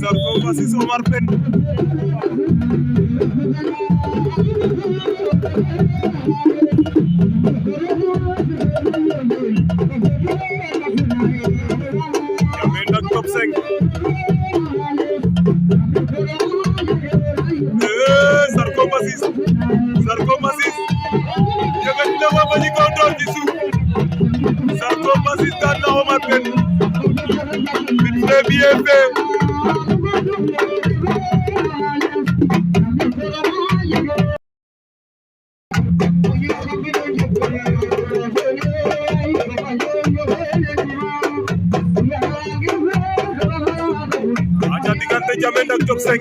Zarko versus Omar Pène. Jamé Ndak top 5. Zarko versus yëkkati na ko ba ci kaw doon ci suuf. Zarko versus daan na Omar Pène. Vite fait bien fait. Aca diggante Jamé Ndak top 5.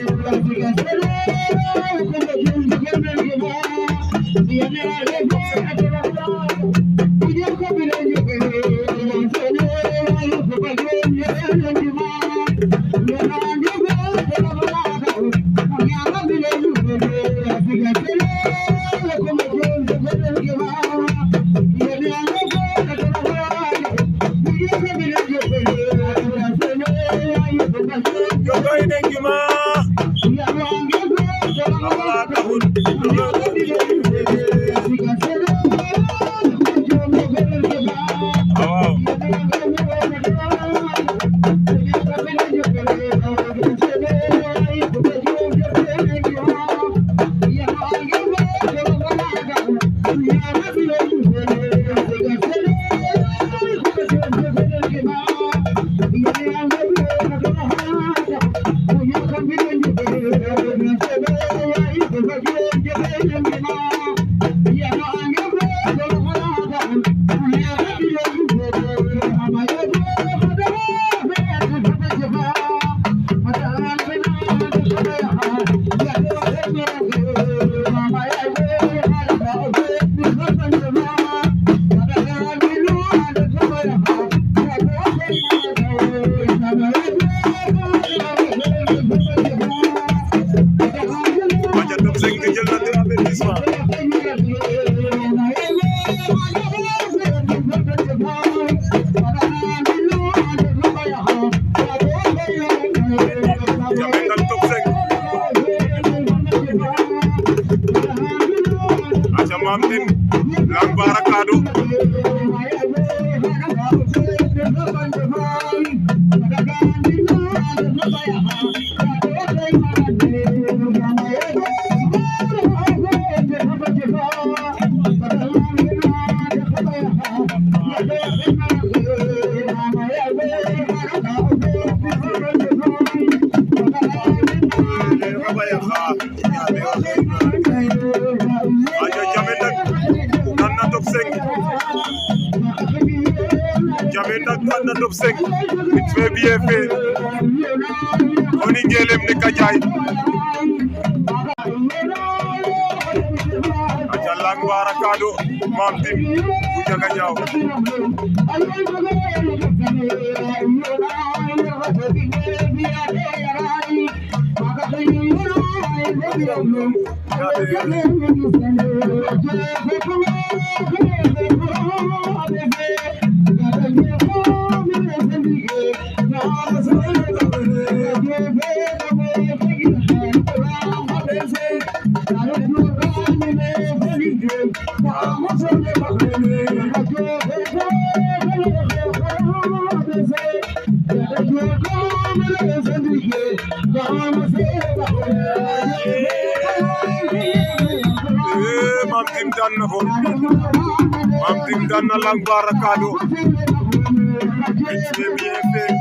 Mamtin Lang Barakado Jamé Ndak daan na top 5 vite fait bien fait oni ngelem ne Kajaay aca Lang Barakado Mamtin bu jaga ñaaw Mamtin daan na ko Mamtin daan na Lang Barakado vite fait bien fait